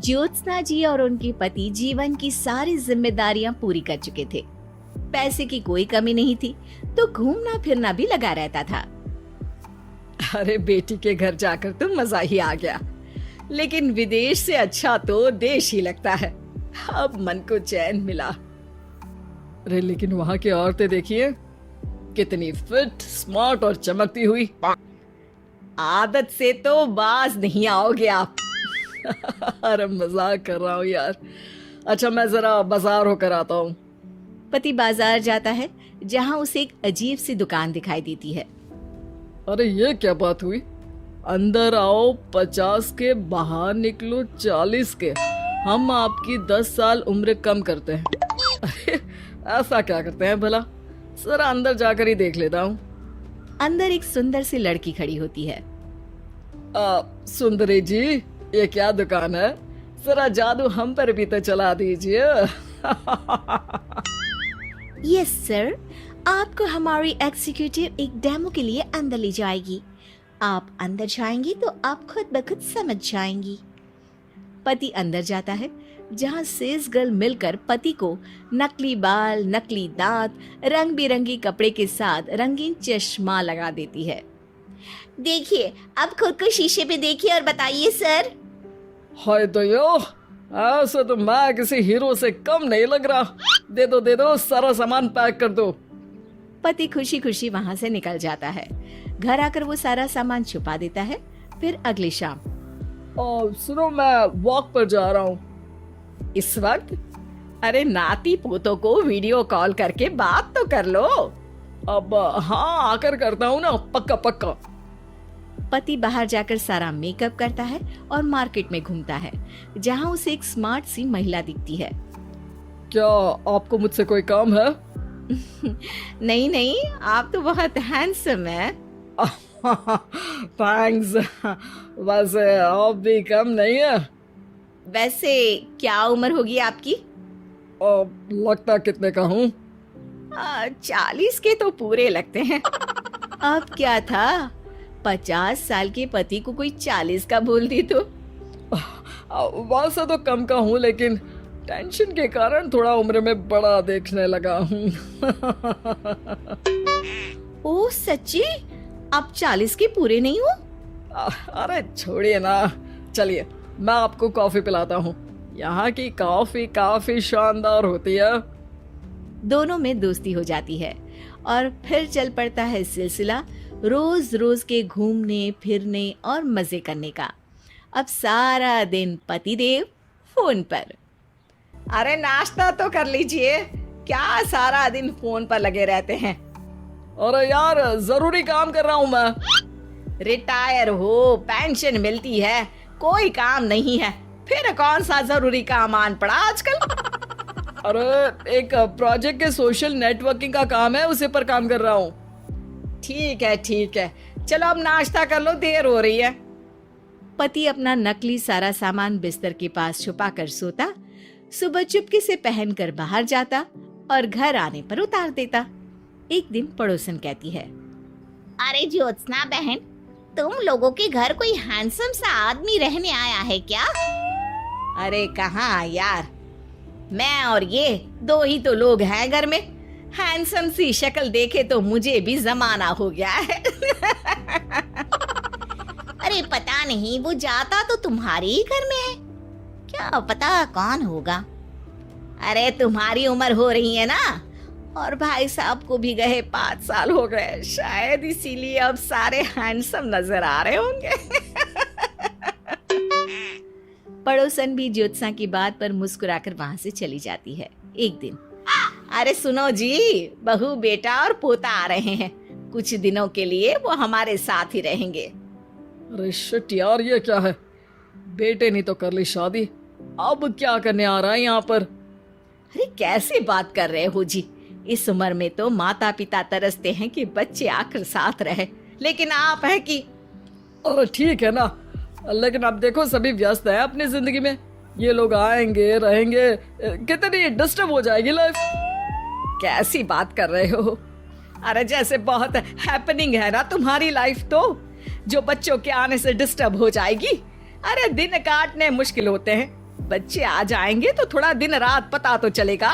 ज्योत्सना जी और उनके पति जीवन की सारी जिम्मेदारियां पूरी कर चुके थे। पैसे की कोई कमी नहीं थी, तो घूमना फिरना भी लगा रहता था। अरे बेटी के घर जाकर तो मजा ही आ गया, लेकिन विदेश से अच्छा तो देश ही लगता है। अब मन को चैन मिला। अरे लेकिन वहां की औरतें देखिए, कितनी फिट, स्मार्ट और चमकती हुई। आदत से तो बाज नहीं आओगे आप। अरे मजाक कर रहा हूँ यार। अच्छा मैं जरा बाजार होकर आता हूँ। पति बाजार जाता है, जहां उसे एक अजीब सी दुकान दिखाई देती है। अरे ये क्या बात हुई? अंदर आओ 50 के, बाहर निकलो 40 के। हम आपकी 10 साल उम्र कम करते हैं। अरे ऐसा क्या करते हैं भला? जरा अंदर जाकर ही देख लेता हूँ। अंदर एक सुंदर सी लड़की खड़ी होती है। सुंदरी जी, ये क्या दुकान है? जरा जादू हम पर भी तो चला दीजिए। यस सर, आपको हमारी एग्जीक्यूटिव एक डेमो के लिए अंदर ले जाएगी। आप अंदर जाएंगी तो आप खुद ब खुद समझ जाएंगी। पति अंदर जाता है, जहां सेल्स गर्ल मिलकर पति को नकली बाल, नकली दांत, रंग बिरंगी कपड़े के साथ रंगीन चश्मा लगा देती है। देखिए, अब खुद को शीशे पे देखिए और बताइए सर। हाय दयो, ऐसे तो मैं किसी हीरो से कम नहीं लग रहा। दे दो, सारा सामान पैक कर दो। पति खुशी खुशी वहां से निकल जाता है। घर आकर वो सारा सामान छुपा देता है। फिर अगली शाम, सुनो मैं वॉक पर जा रहा हूँ। इस वक्त? अरे नाती पोतों को वीडियो कॉल करके बात तो कर लो। अब हाँ आकर करता हूँ ना, पक्का पक्का। पति बाहर जाकर सारा मेकअप करता है और मार्केट में घूमता है, जहां उसे एक स्मार्ट सी महिला दिखती है। क्या आपको मुझसे कोई काम है? नहीं नहीं, आप तो बहुत हैंडसम हैं। थैंक्स। वैसे आप भी कम नहीं है। वैसे क्या उम्र होगी आपकी? लगता कितने का हूँ? 40 के तो पूरे लगते हैं। अब क्या था, 50 साल के पति को कोई 40 का बोल दी तो। वैसे तो कम का हूँ, लेकिन टेंशन के कारण थोड़ा उम्र में बड़ा देखने लगा हूँ। ओह सच्ची? आप 40 के पूरे नहीं हो? अरे छोड़िए ना, चलिए मैं आपको कॉफी पिलाता हूँ। यहाँ की कॉफी काफी शानदार होती है। दोनों में दोस्ती हो जाती है और फिर चल पड़ता है सिलसिला रोज रोज के घूमने फिरने और मजे करने का। अब सारा दिन पतिदेव फोन पर। अरे नाश्ता तो कर लीजिए, क्या सारा दिन फोन पर लगे रहते हैं? अरे यार जरूरी काम कर रहा हूँ मैं। रिटायर हो, पेंशन मिलती है, कोई काम नहीं है, फिर कौन सा जरूरी काम आन पड़ा आजकल? अरे एक प्रोजेक्ट के सोशल नेटवर्किंग का काम है, उसी पर काम कर रहा हूँ। ठीक है, चलो अब नाश्ता कर लो, देर हो रही है। पति अपना नकली सारा सामान बिस्तर के पास छुपा कर सोता, सुबह चुपके से पहनकर बाहर जाता और घर आने पर उतार देता। एक दिन पड़ोसन कहती है, अरे ज्योत्सना बहन, तुम लोगों के घर कोई हैंडसम सा आदमी रहने आया है क्या? अरे कहाँ यार, मैं और ये दो ही तो लोग हैं घर में। हैंडसम सी शक्ल देखे तो मुझे भी जमाना हो गया है। अरे पता नहीं, वो जाता तो तुम्हारे ही घर में है, क्या पता कौन होगा। अरे तुम्हारी उम्र हो रही है ना, और भाई साहब को भी गए 5 साल हो गए, शायद इसीलिए अब सारे हैंडसम नजर आ रहे होंगे। पड़ोसन भी ज्योत्सना की बात पर मुस्कुराकर वहां से चली जाती है। एक दिन, अरे सुनो जी, बहू बेटा और पोता आ रहे हैं, कुछ दिनों के लिए वो हमारे साथ ही रहेंगे। अरे शिट यार, ये क्या है? बेटे ने तो कर ली शादी, अब क्या करने आ रहा है यहाँ पर? अरे कैसी बात कर रहे हो जी, इस उम्र में तो माता पिता तरसते हैं कि बच्चे आकर साथ रहे, लेकिन आप है कि। अरे ठीक है ना, लेकिन अब देखो सभी व्यस्त है अपनी जिंदगी में, ये लोग आएंगे रहेंगे, कितनी डिस्टर्ब हो जाएगी लाइफ। कैसी बात कर रहे हो? अरे जैसे बहुत हैपनिंग है ना तुम्हारी लाइफ, तो जो बच्चों के आने से डिस्टर्ब हो जाएगी। अरे दिन काटने मुश्किल होते हैं, बच्चे आ जाएंगे तो थोड़ा दिन रात पता तो चलेगा।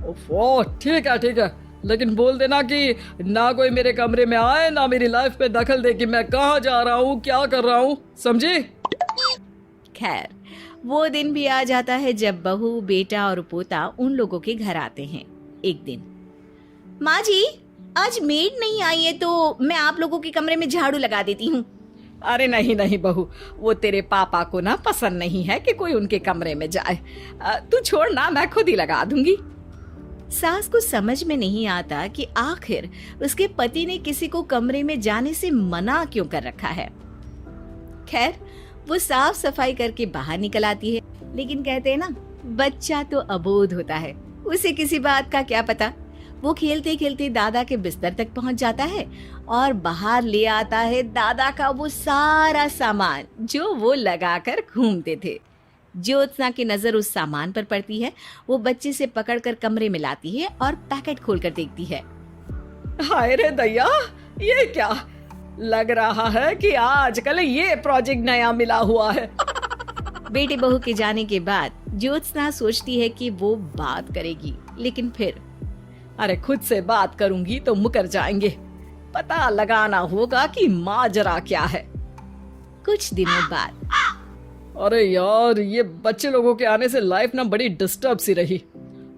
ओफो, ठीक है, लेकिन बोल देना कि ना कोई मेरे कमरे में आए, ना मेरी लाइफ पे दखल दे कि मैं कहाँ जा रहा हूँ, क्या कर रहा हूँ, समझी? खैर, वो दिन भी आ जाता है जब बहू, बेटा और पोता उन लोगों के घर आते हैं। एक दिन, माँ जी, आज मेड नहीं आई है तो मैं आप लोगों के कमरे में झाड़ू लगा देती हूँ। अरे नहीं बहू, वो तेरे पापा को ना पसंद नहीं है कि कोई उनके कमरे में जाए। तू छोड़ ना, मैं खुद ही लगा दूंगी। सास को समझ में नहीं आता कि आखिर उसके पति ने किसी को कमरे में जाने से मना क्यों कर रखा है। खैर, वो साफ सफाई करके बाहर निकल आती है, लेकिन कहते हैं ना, बच्चा तो अबोध होता है, उसे किसी बात का क्या पता। वो खेलते खेलते दादा के बिस्तर तक पहुंच जाता है और बाहर ले आता है दादा का वो सारा सामान जो वो लगाकर घूमते थे। ज्योत्सना की नजर उस सामान पर पड़ती है। वो बच्चे से पकड़कर कमरे में लाती है और पैकेट खोलकर देखती है। हाय रे दैया, ये क्या? लग रहा है कि आजकल ये प्रोजेक्ट नया मिला हुआ है। बेटे बहू के जाने के बाद ज्योत्सना सोचती है कि वो बात करेगी, लेकिन फिर अरे खुद से बात करूंगी तो मुकर जाएंगे। पता लगाना होगा कि माजरा क्या है। कुछ दिनों बाद, अरे यार, ये बच्चे लोगों के आने से लाइफ ना बड़ी डिस्टर्ब सी रही।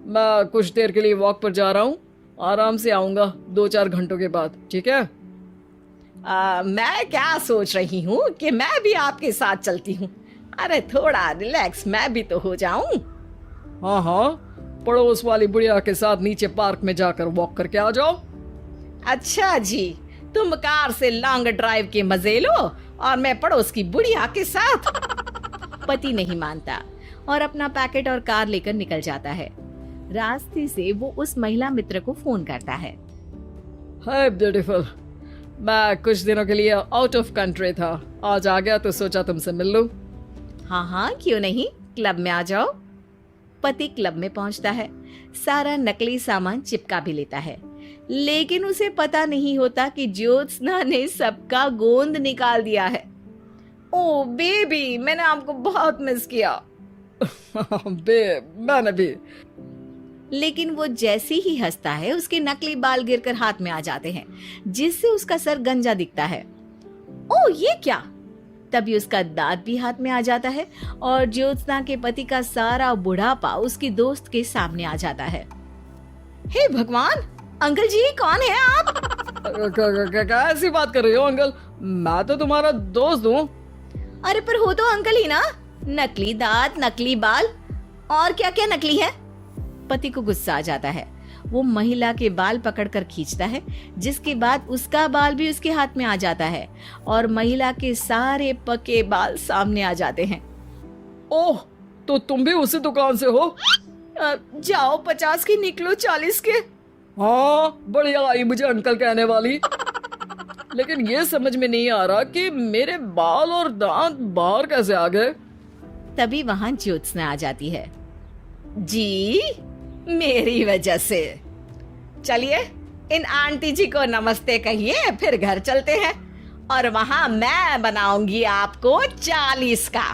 मैं कुछ देर के लिए वॉक पर जा रहा हूँ, आराम से आऊंगा 2-4 घंटों के बाद, ठीक है? मैं क्या सोच रही हूँ कि मैं भी आपके साथ चलती हूँ। अरे थोड़ा रिलैक्स मैं भी तो हो जाऊं। हाँ, पड़ोस वाली बुढ़िया के साथ नीचे पार्क में जाकर वॉक करके आ जाओ। अच्छा जी, तुम कार से लॉन्ग ड्राइव के मजे लो और मैं पड़ोस की बुढ़िया के साथ। पति नहीं मानता और अपना पैकेट और कार लेकर निकल जाता है। रास्ते से वो उस महिला मित्र को फोन करता है। हाय ब्यूटीफुल, मैं कुछ दिनों के लिए आउट ऑफ कंट्री था, आज आ गया तो सोचा तुमसे मिल लूं। हाँ, क्यों नहीं, क्लब में आ जाओ। पति क्लब में पहुंचता है, सारा नकली सामान चिपका भी लेता है, लेकिन उसे पता नहीं होता कि ज्योत्सना ने सबका गोंद निकाल दिया है। ओ बेबी, मैंने आपको बहुत मिस किया। मैंने भी। लेकिन वो जैसे ही हंसता है, उसके नकली बाल गिरकर हाथ में आ जाते हैं, जिससे उसका सर गंजा दिखता है। ओ ये क्या? तभी उसका दांत भी हाथ में आ जाता है और ज्योत्सना के पति का सारा बुढ़ापा उसकी दोस्त के सामने आ जाता है। हे भगवान, अंकल जी, कौन है आप? कैसी बात कर रही हो अंकल? मैं तो तुम्हारा दोस्त हूँ। अरे पर हो तो अंकल ही ना। नकली दांत, नकली बाल और क्या क्या नकली है। पति को गुस्सा आ जाता है। वो महिला के बाल पकड़कर खींचता है, जिसके बाद उसका बाल भी उसके हाथ में आ जाता है और महिला के सारे पके बाल सामने आ जाते हैं। ओह, तो तुम भी उसी दुकान से हो? जाओ 50 की निकलो 40 के। हाँ, बढ़िया आई मुझे अंकल कहने वाली। लेकिन ये समझ में नहीं आ रहा कि मेरे बाल और दांत बाहर कैसे आ गए। तभी वहां ज्योत्सना आ जाती है। जी, मेरी वजह से। चलिए इन आंटी जी को नमस्ते कहिए, फिर घर चलते हैं और वहां मैं बनाऊंगी आपको 40 का।